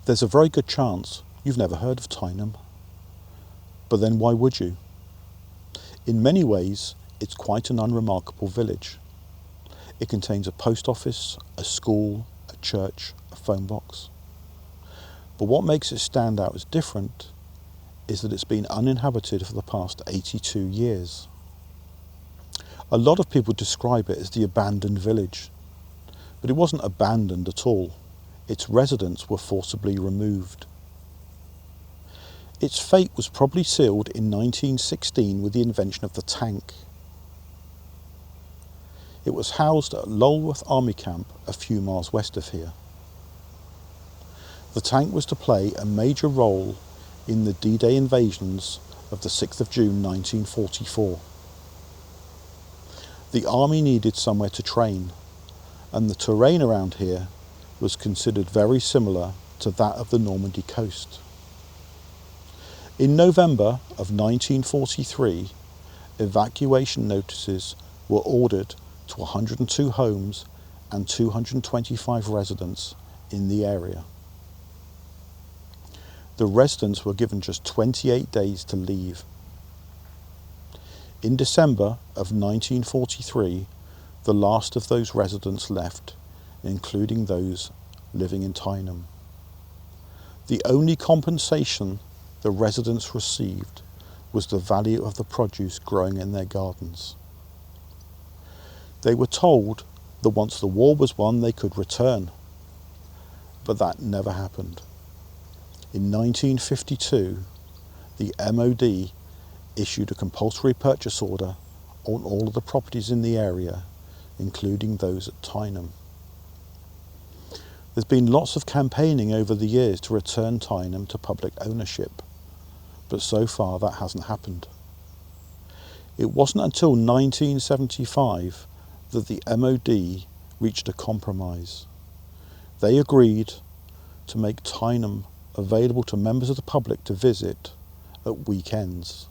There's a very good chance you've never heard of Tyneham. But then why would you? In many ways, it's quite an unremarkable village. It contains a post office, a school, a church, a phone box. But what makes it stand out as different is that it's been uninhabited for the past 82 years. A lot of people describe it as the abandoned village, but it wasn't abandoned at all. Its residents were forcibly removed. Its fate was probably sealed in 1916 with the invention of the tank. It was housed at Lulworth Army Camp a few miles west of here. The tank was to play a major role in the D-Day invasions of the 6th of June 1944. The army needed somewhere to train, and the terrain around here was considered very similar to that of the Normandy coast. In November of 1943, evacuation notices were ordered to 102 homes and 225 residents in the area. The residents were given just 28 days to leave. In December of 1943, the last of those residents left, including those living in Tyneham. The only compensation the residents received was the value of the produce growing in their gardens. They were told that once the war was won they could return, but that never happened. In 1952, the MOD issued a compulsory purchase order on all of the properties in the area, including those at Tyneham. There's been lots of campaigning over the years to return Tyneham to public ownership, but so far that hasn't happened. It wasn't until 1975 that the MOD reached a compromise. They agreed to make Tyneham available to members of the public to visit at weekends.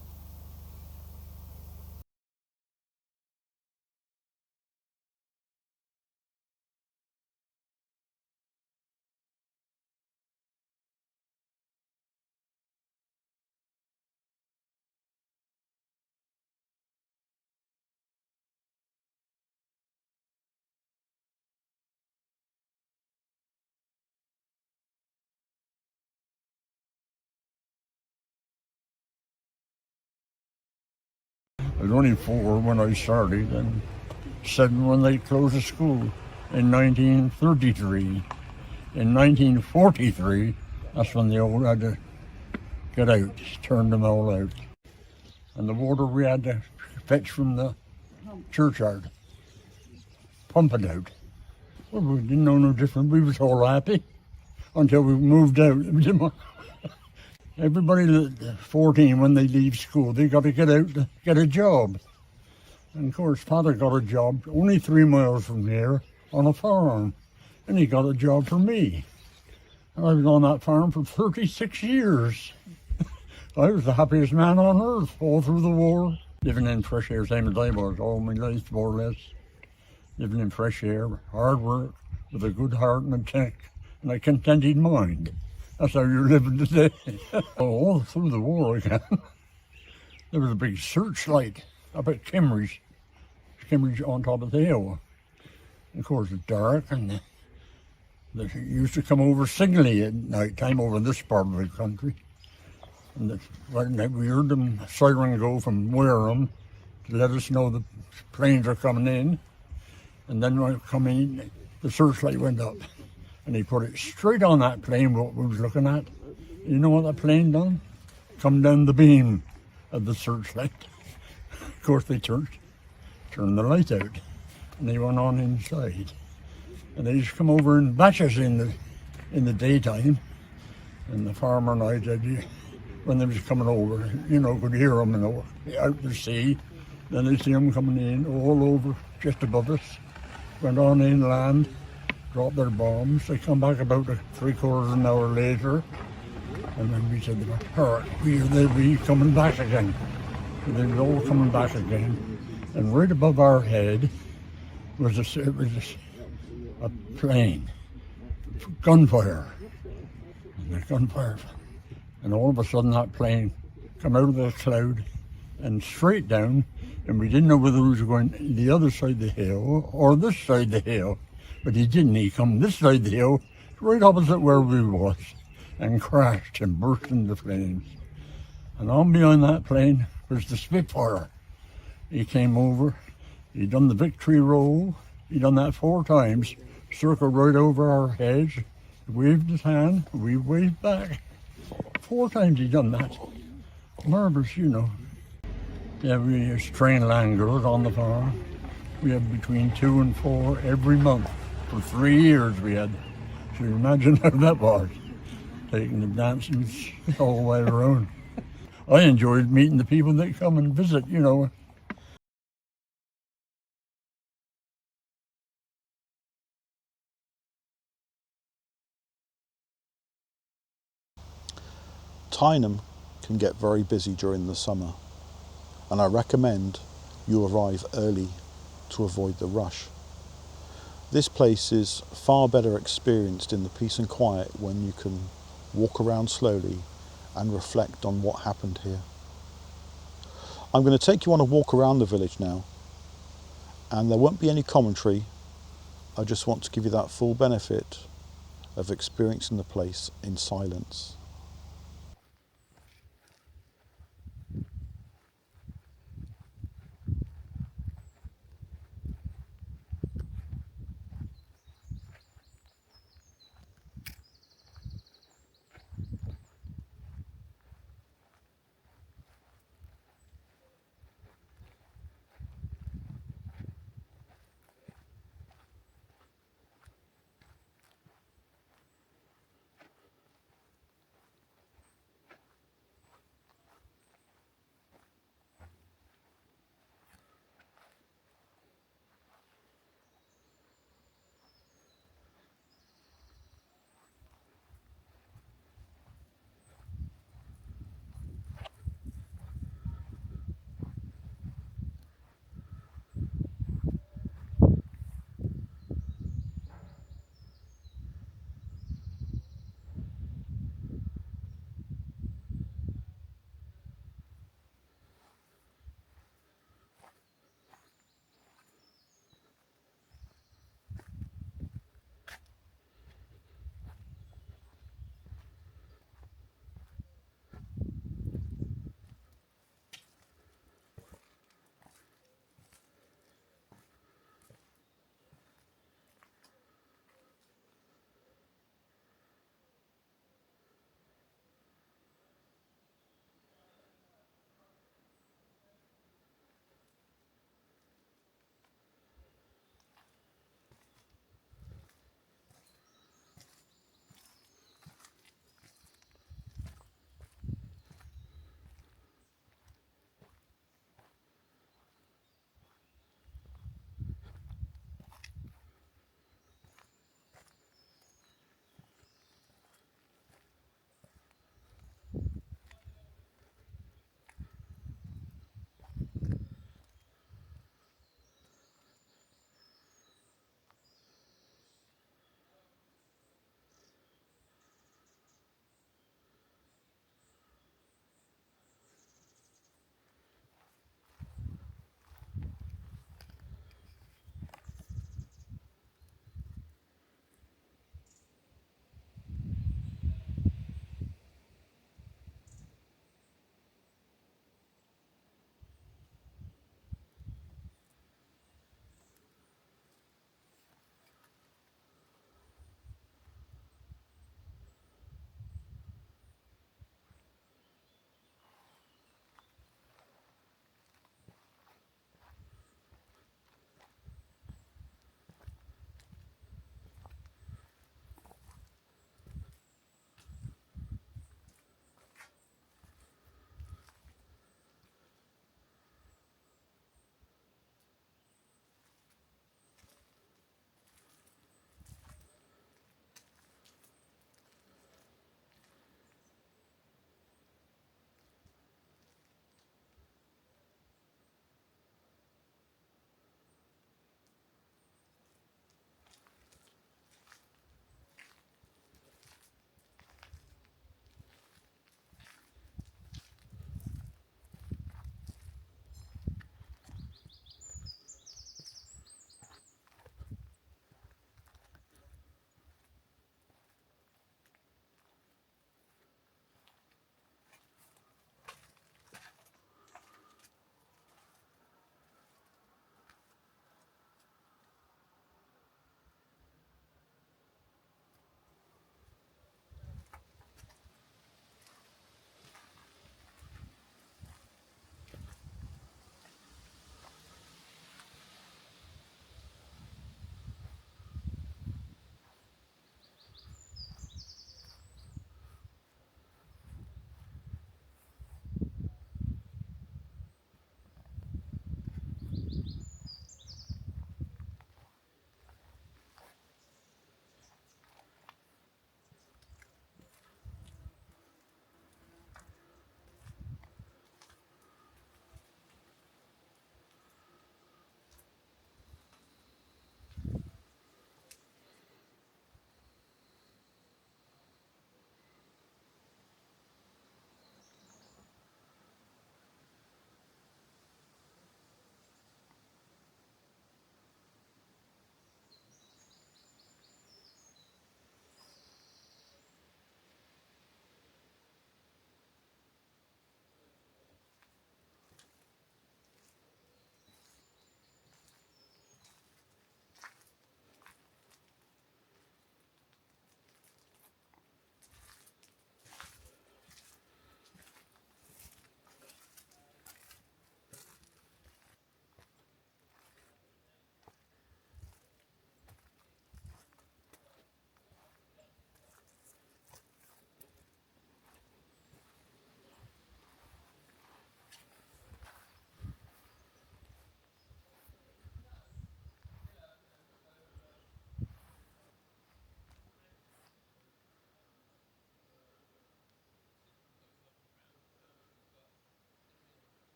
I was only 4 when I started and 7 when they closed the school in 1933. In 1943, that's when they all had to get out, turn them all out. And the water we had to fetch from the churchyard, pump it out. Well, we didn't know no different. We was all happy until we moved out. Everybody at 14, when they leave school, they got to get out to get a job. And of course, Father got a job only 3 miles from here on a farm. And he got a job for me. And I was on that farm for 36 years. I was the happiest man on earth all through the war. Living in fresh air, same as I was all my life, more or less. Living in fresh air, hard work, with a good heart and a contented mind. That's how you're living today. All through the war again. There was a big searchlight up at Cambridge on top of the hill. And of course it's dark, and they used to come over signally at night time over this part of the country. And we heard them siren go from Wareham to let us know the planes are coming in. And then when it come in, the searchlight went up. And he put it straight on that plane what we was looking at. You know what that plane done? Come down the beam of the searchlight. Of course they turned the light out, and they went on inside. And they used to come over in batches in the daytime. And the farmer and I did, when they was coming over, could hear them out to sea. Then they see them coming in all over, just above us. Went on inland. Dropped their bombs. They come back about 3/4 of an hour later, and then we said, "All right, they'll be coming back again." So they were all coming back again, and right above our head was a plane, gunfire. the gunfire. And all of a sudden that plane come out of the cloud and straight down, and we didn't know whether he was going the other side of the hill or this side of the hill. But he didn't. He come this side of the hill, right opposite where we was, and crashed and burst into flames. And on behind that plane was the Spitfire. He came over, he done the victory roll, he done that 4 times, circled right over our heads, waved his hand, we waved back. 4 times he done that. Marvellous, you know. Yeah, we used to train lingers on the farm. We had between 2 and 4 every month. For 3 years we had. So you imagine how that was, taking the dancing all the way around. I enjoyed meeting the people that come and visit, you know. Tyneham can get very busy during the summer, and I recommend you arrive early to avoid the rush. This place is far better experienced in the peace and quiet when you can walk around slowly and reflect on what happened here. I'm going to take you on a walk around the village now, and there won't be any commentary. I just want to give you that full benefit of experiencing the place in silence.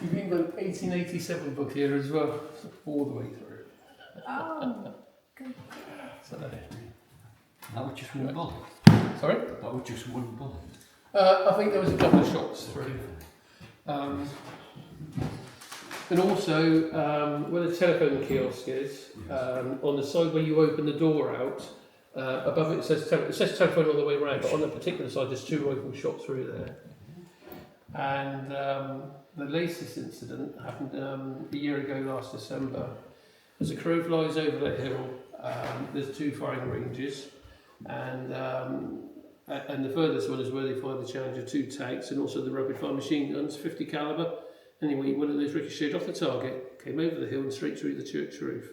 You've even got an 1887 book here as well, all the way through. Oh, good. So, That was just one bullet. sorry? That was just one bullet. I think there was a couple of shots through. And also, where the telephone kiosk is, on the side where you open the door out, above it says telephone all the way around, but on the particular side there's 2 rifle shots through there. And the latest incident happened a year ago last December. As the crow flies over that hill, there's 2 firing ranges, and the furthest one is where they fired the Challenger 2 tanks and also the rapid fire machine guns, 50 calibre. Anyway, one of those ricocheted off the target, came over the hill and straight through the church roof.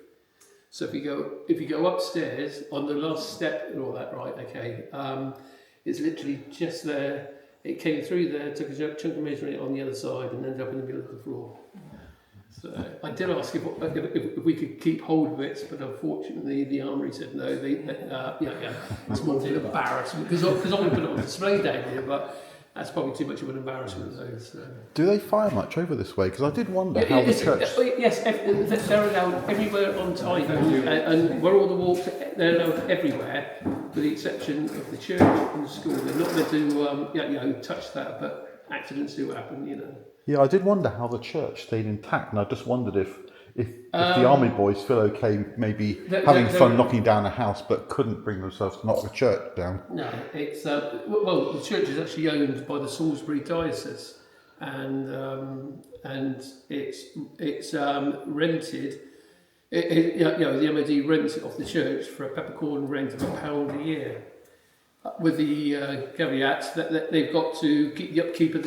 So if you go upstairs on the last step and all that, right? Okay, it's literally just there. It came through there, took a chunk of masonry on the other side, and ended up in the middle of the floor. So I did ask if we could keep hold of it, but unfortunately the armoury said no. It's more of an embarrassment because I want to put it on display down here, but that's probably too much of an embarrassment. So. Do they fire much over this way? Because I did wonder how the church... Yes, they're allowed everywhere on Tyneham, and where all the walks, they're allowed everywhere, with the exception of the church and the school. They're not meant to touch that, but accidents do happen, you know. Yeah, I did wonder how the church stayed intact, and I just wondered if the army boys feel okay maybe having fun knocking down a house but couldn't bring themselves to knock the church down. No, it's well, the church is actually owned by the Salisbury diocese, and it's rented. The MOD rents it off the church for a peppercorn rent of £1 a year, with the caveat that they've got to keep the upkeep of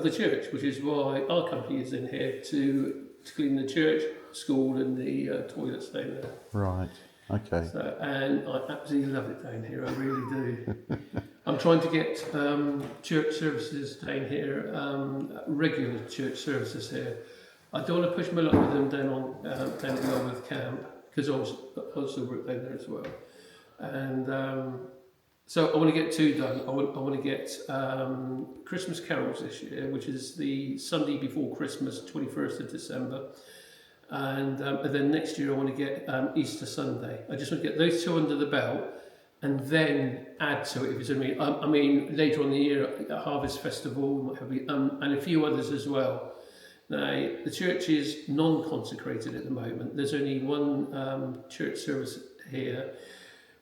the church, which is why our company is in here to clean the church, school, and the toilets down there. Right. Okay. So, and I absolutely love it down here. I really do. I'm trying to get church services down here, regular church services here. I don't want to push my luck with them down at Wellman camp because I also work down there as well, and. So I want to get 2 done. I want to get Christmas carols this year, which is the Sunday before Christmas, 21st of December. And then next year I want to get Easter Sunday. I just want to get those 2 under the belt and then add to it, if you know what I mean. Later on in the year, a Harvest Festival, and a few others as well. Now, the church is non-consecrated at the moment. There's only one church service here,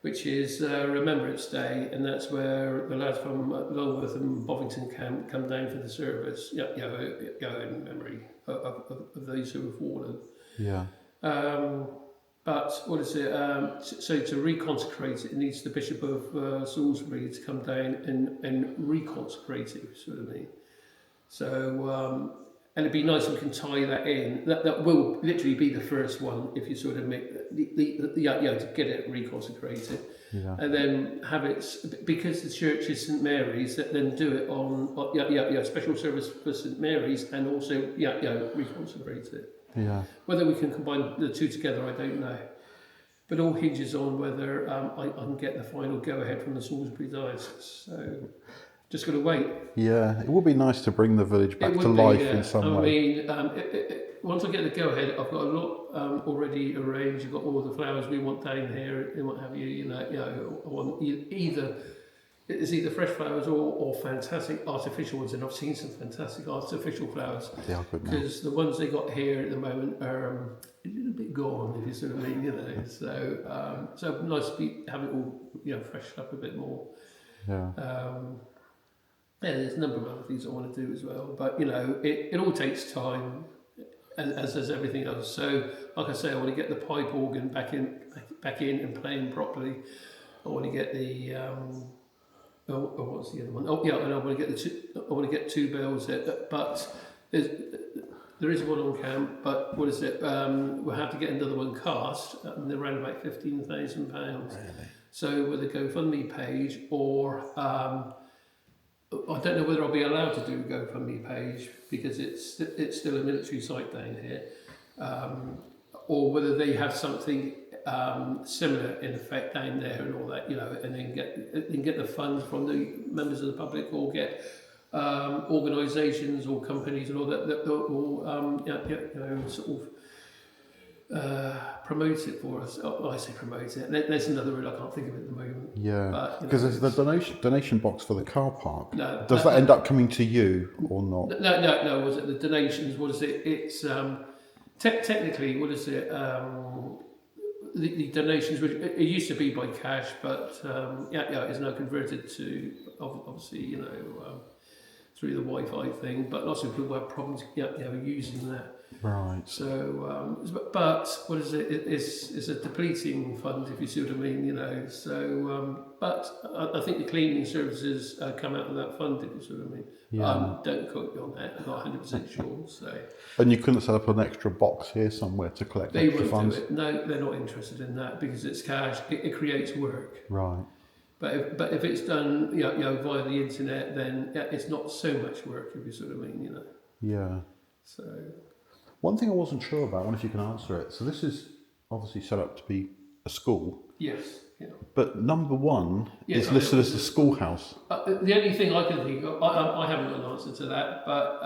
which is Remembrance Day, and that's where the lads from Lulworth and Bovington camp come down for the service, in memory of those who have fallen. Yeah. But what is it? So to reconsecrate it, it needs the Bishop of Salisbury to come down and reconsecrate it, sort of mean. So, and it'd be nice if we can tie that in. That will literally be the first one if you sort of make to get it reconsecrated, and then have it, because the church is St Mary's. Then do it on special service for St Mary's, and also reconsecrate it. Yeah. Whether we can combine the 2 together, I don't know. But all hinges on whether I can get the final go ahead from the Salisbury diocese. So. Just got to wait. Yeah, it would be nice to bring the village back to life in some way. I mean, once I get the go-ahead, I've got a lot already arranged. I've got all the flowers we want down here and what have you. I want either fresh flowers or fantastic artificial ones, and I've seen some fantastic artificial flowers. They are good now. Because the ones they got here at the moment are a little bit gone, if you sort of mean, So, so nice to have it all, freshed up a bit more. Yeah. There's a number of other things I want to do as well, but it all takes time, as does everything else. So, like I say, I want to get the pipe organ back in and playing properly. I want to get the what's the other one? Oh yeah, and I want to get 2 bells there, but there is one on camp. But what is it? We'll have to get another one cast, and they're around about £15,000. Really? So with a GoFundMe page or I don't know whether I'll be allowed to do a GoFundMe page because it's still a military site down here, or whether they have something similar in effect down there and all that, and then get the funds from the members of the public, or get organisations or companies and all that will sort of promote it for us. Oh, I say promote it. There's another word I can't think of it at the moment. Yeah, because there's the donation box for the car park. No, Does that end up coming to you or not? No. Was it the donations? What is it? It's technically, what is it? The donations, which it used to be by cash, but it's now converted to obviously through the Wi-Fi thing. But lots of people have problems using that. Right. So, but what is it? It's a depleting fund, if you see what I mean. So, but I think the cleaning services come out of that fund, if you see what I mean. Yeah. Don't quote me on that. I'm not 100% sure. So. And you couldn't set up an extra box here somewhere to collect They extra won't funds? do it. No, they're not interested in that because it's cash. It creates work. Right. But if it's done via the internet, then it's not so much work, if you sort of mean. Yeah. So. One thing I wasn't sure about, I wonder if you can answer it. So this is obviously set up to be a school. Yes. Yeah. But number one Yes, is listed as the schoolhouse. The only thing I can think of, I haven't got an answer to that, but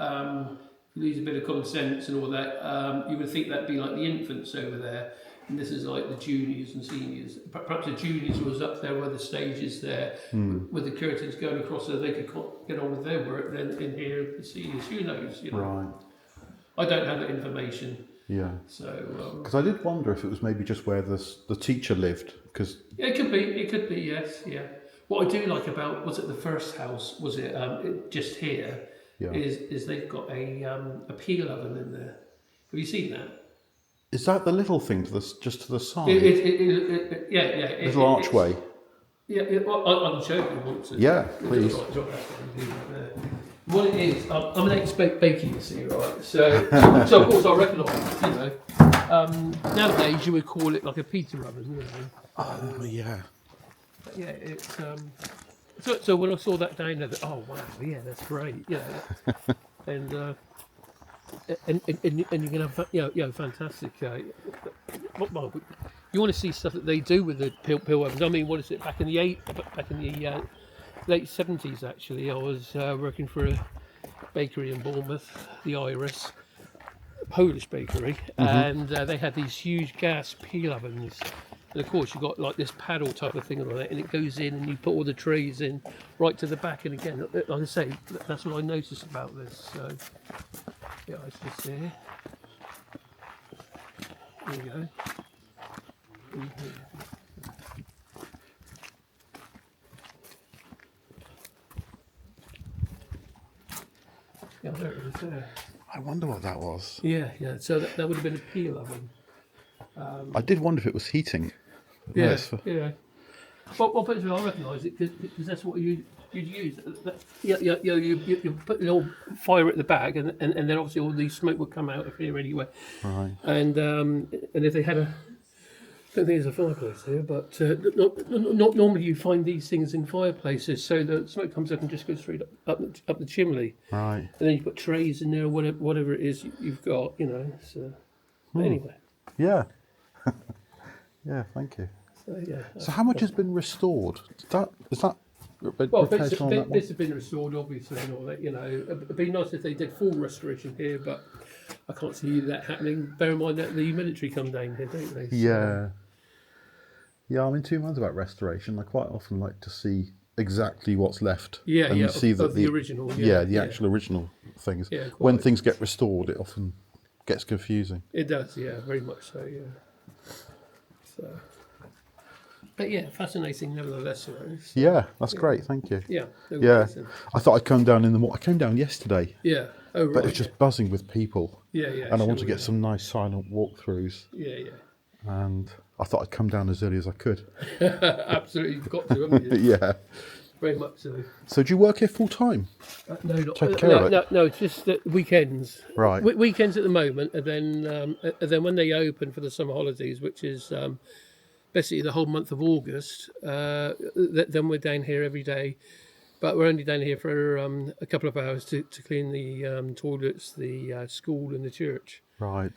if you use a bit of common sense and all that, you would think that'd be like the infants over there, and this is like the juniors and seniors. Perhaps the juniors was up there where the stage is there, with the curtains going across so they could get on with their work, then in here the seniors, who knows? Right. I don't have that information. Yeah. So. Because I did wonder if it was maybe just where the teacher lived. Because Yeah, it could be. It could be. Yes. Yeah. What I do like about the first house just here is they've got a peel oven in there. Have you seen that? is that the little thing just to the side? Yeah. Little archway. I'm sure if you want to. Yeah, please. What it is, I'm an ex-baker, you see, right? So of course I recognise, nowadays you would call it like a pizza oven, Oh, yeah. Yeah, it's so when I saw that down there, oh wow, yeah, that's great, and you can have fantastic. Well, you want to see stuff that they do with the pill ovens. I mean, what is it? Back in the late 70s, actually, I was working for a bakery in Bournemouth, the Iris, a Polish bakery, and they had these huge gas peel ovens. And of course, you've got like this paddle type of thing on it, and it goes in, and you put all the trays in right to the back. And again, like I say, that's what I noticed about this. So, yeah, it's just there. There you go. Yeah, there it is there. I wonder what that was. Yeah. So that would have been a peel oven. I did wonder if it was heating. Yeah. Well, but I recognise it because that's what you'd use. You put a little fire at the back, and then obviously all the smoke would come out of here anyway. Right. And if they had I don't think there's a fireplace here, but not normally you find these things in fireplaces, so the smoke comes up and just goes straight up the chimney. Right. And then you've got trays in there, whatever it is you've got, So but anyway. Yeah. Yeah, thank you. So how much has been restored? Is that Well, repairs on that one? bits have been restored, obviously, and all that. It'd be nice if they did full restoration here, but I can't see that happening. Bear in mind that the military come down here, don't they? So, Yeah, I'm in two minds about restoration. I quite often like to see exactly what's left. Yeah, and see that the original. the actual original things. Yeah, when quite. things get restored, it often gets confusing. It does, yeah, very much so, yeah. So, but yeah, fascinating nevertheless. So, Yeah, that's great. Thank you. yeah, no Yeah, worries then. I thought I'd come down in the morning. I came down yesterday, Yeah. Oh right. but it's just buzzing with people, yeah, and I want to sure, get some nice silent walkthroughs. Yeah. And I thought I'd come down as early as I could. Absolutely, you've got to, haven't you? Yeah. Very much so. So do you work here full time? No, not Take care of it. No, it's just weekends. Right. Weekends at the moment, and then when they open for the summer holidays, which is basically the whole month of August, then we're down here every day. But we're only down here for a couple of hours to clean the toilets, the school, and the church. Right.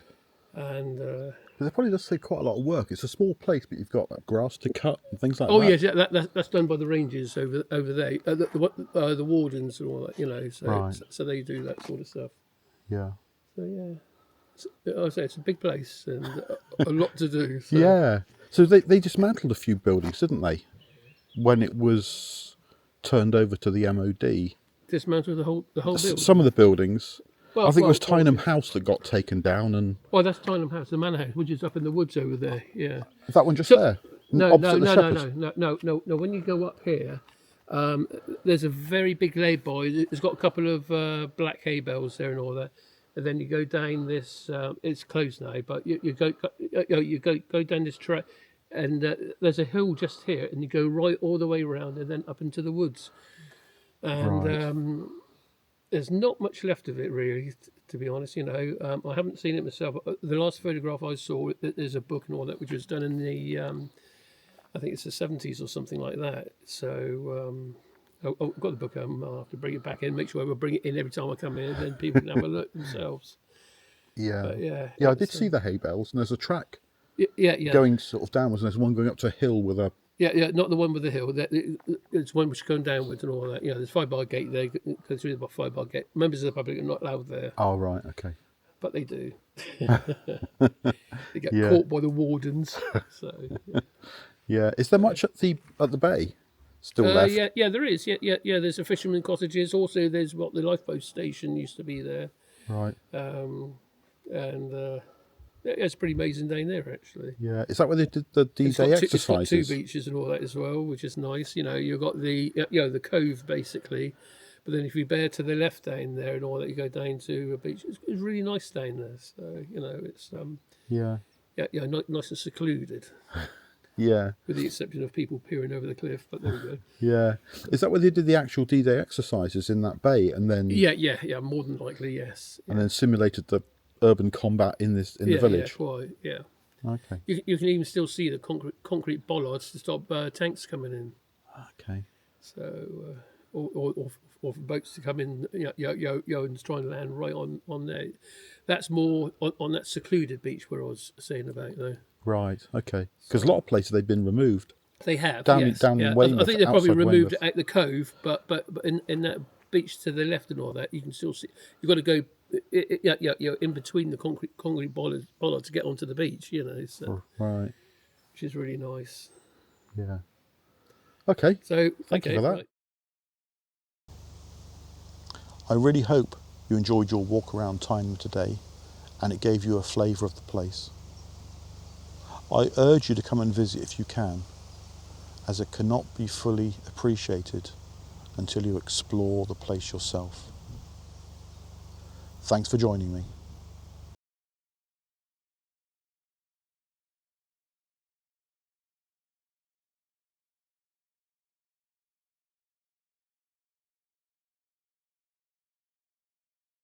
And Because it probably does take quite a lot of work. It's a small place, but you've got grass to cut and things like Oh that. yes, yeah, that's done by the rangers over there, the wardens and all that, you know. So Right. so they do that sort of stuff. Yeah. So yeah, I say it's a big place and a lot to do. So. Yeah. So they dismantled a few buildings, didn't they? When it was turned over to the MOD. Dismantle the whole building. Some of the buildings. Well, I think it was well, Tyneham House that got taken down, and Well, that's Tyneham House, the manor house, which is up in the woods over there. Yeah. is that one just So- there? No, Opposite the Shepherd's? no. When you go up here, there's a very big lay-by. It's got a couple of black hay bales there and all that. And then you go down this. It's closed now, but you go down this track, and there's a hill just here, and you go right all the way around, and then up into the woods. And Right. there's not much left of it, really, to be honest. You know, I haven't seen it myself. The last photograph I saw, there's a book and all that, which was done in the, I think it's the 70s or something like that. So I've got the book. I'll have to bring it back in, make sure I will bring it in every time I come in, and then people can have a look themselves. Yeah. But Yeah, I did see the hay bales, and there's a track Yeah. going sort of downwards, and there's one going up to a hill with a. Yeah, not the one with the hill. It's one which is going downwards and all that. You know, there's 5 bar gate there. Go through the 5 bar gate. Members of the public are not allowed there, Oh, right, okay. but they do. They get Yeah. caught by the wardens. So Yeah. Is there much at the bay still left? yeah, there is. Yeah. There's a fisherman cottages. Also, there's what the lifeboat station used to be there, Right. and it's pretty amazing down there actually. Yeah. Is that where they did the D-Day It's got 2 exercises? beaches and all that as well, which is nice. You know, you've got the cove basically, but then if you bear to the left down there and all that, you go down to a beach. It's really nice down there. So you know, it's Yeah. nice and secluded, Yeah. with the exception of people peering over the cliff. But there we go. Yeah. Is that where they did the actual D-Day exercises in that bay, and then Yeah. More than likely, yes. and then simulated the urban combat in the village? Yeah, quite. Yeah. Okay. You can even still see the concrete bollards to stop tanks coming in. Okay. So, or for boats to come in, and try and land right on there. That's more on that secluded beach where I was saying about, though. Right. Okay. Because a lot of places they've been removed. They have Down yes. in yeah. Weymouth, I think they've probably outside removed Weymouth. it out the cove, but in that beach to the left and all that, you can still see. You've got to go, in between the concrete bollard to get onto the beach. You know, so, Right. which is really nice. Yeah. Okay. So Thank you okay, for that. right. I really hope you enjoyed your walk around Tyneham today, and it gave you a flavour of the place. I urge you to come and visit if you can, as it cannot be fully appreciated until you explore the place yourself. Thanks for joining me.